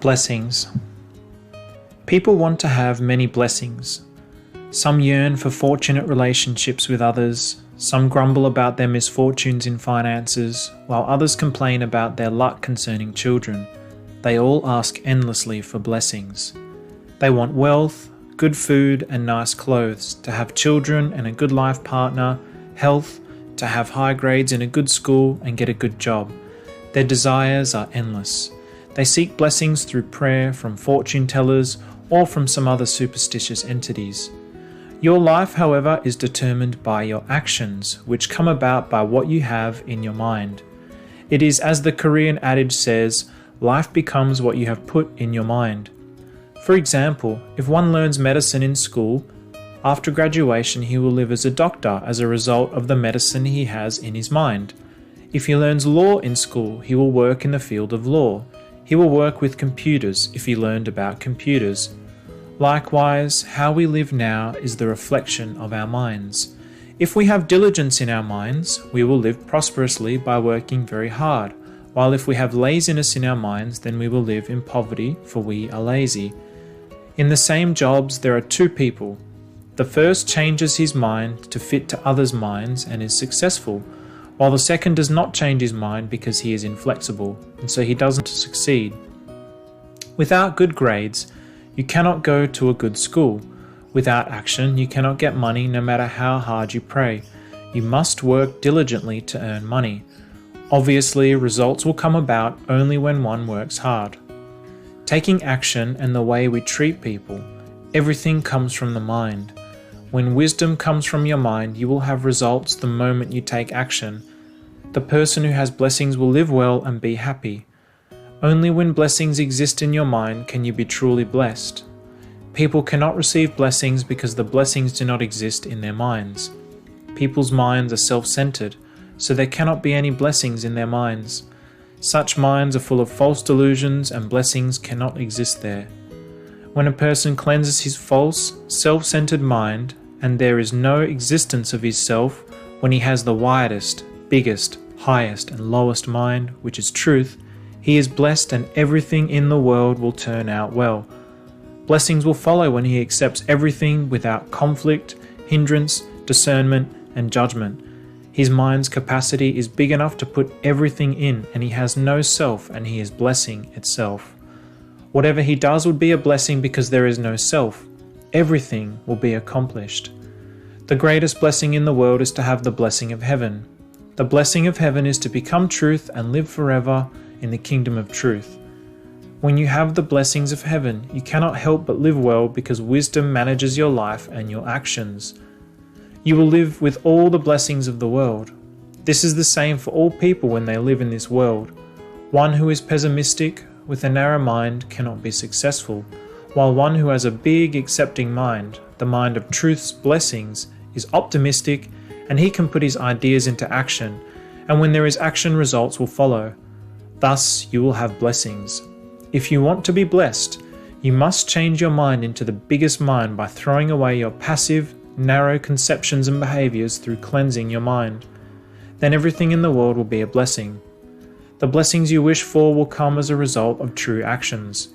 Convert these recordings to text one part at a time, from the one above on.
Blessings. People want to have many blessings. Some yearn for fortunate relationships with others, some grumble about their misfortunes in finances, while others complain about their luck concerning children. They all ask endlessly for blessings. They want wealth, good food and nice clothes, to have children and a good life partner, health, to have high grades in a good school and get a good job. Their desires are endless. They seek blessings through prayer from fortune tellers or from some other superstitious entities. Your life, however, is determined by your actions, which come about by what you have in your mind. It is as the Korean adage says, life becomes what you have put in your mind. For example, if one learns medicine in school, after graduation he will live as a doctor as a result of the medicine he has in his mind. If he learns law in school, he will work in the field of law. He will work with computers if he learned about computers. Likewise, how we live now is the reflection of our minds. If we have diligence in our minds, we will live prosperously by working very hard, while if we have laziness in our minds, then we will live in poverty, for we are lazy. In the same jobs, there are two people. The first changes his mind to fit to others' minds and is successful, while the second does not change his mind because he is inflexible, and so he doesn't succeed. Without good grades, you cannot go to a good school. Without action, you cannot get money no matter how hard you pray. You must work diligently to earn money. Obviously, results will come about only when one works hard. Taking action and the way we treat people, everything comes from the mind. When wisdom comes from your mind, you will have results the moment you take action. The person who has blessings will live well and be happy. Only when blessings exist in your mind can you be truly blessed. People cannot receive blessings because the blessings do not exist in their minds. People's minds are self-centered, so there cannot be any blessings in their minds. Such minds are full of false delusions and blessings cannot exist there. When a person cleanses his false, self-centered mind, and there is no existence of his self, when he has the widest, biggest, highest and lowest mind, which is truth, he is blessed and everything in the world will turn out well. Blessings will follow when he accepts everything without conflict, hindrance, discernment and judgment. His mind's capacity is big enough to put everything in, and he has no self and he is blessing itself. Whatever he does would be a blessing because there is no self. Everything will be accomplished. The greatest blessing in the world is to have the blessing of heaven. The blessing of heaven is to become truth and live forever in the kingdom of truth. When you have the blessings of heaven, you cannot help but live well because wisdom manages your life and your actions. You will live with all the blessings of the world. This is the same for all people when they live in this world. One who is pessimistic, with a narrow mind, cannot be successful, while one who has a big, accepting mind, the mind of truth's blessings, is optimistic and he can put his ideas into action, and when there is action, results will follow. Thus, you will have blessings. If you want to be blessed, you must change your mind into the biggest mind by throwing away your passive, narrow conceptions and behaviors through cleansing your mind. Then everything in the world will be a blessing. The blessings you wish for will come as a result of true actions.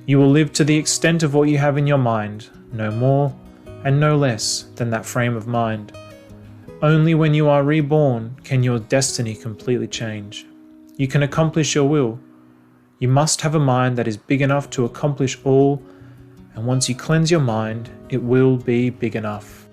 You will live to the extent of what you have in your mind, no more and no less than that frame of mind. Only when you are reborn can your destiny completely change. You can accomplish your will. You must have a mind that is big enough to accomplish all, and once you cleanse your mind, it will be big enough.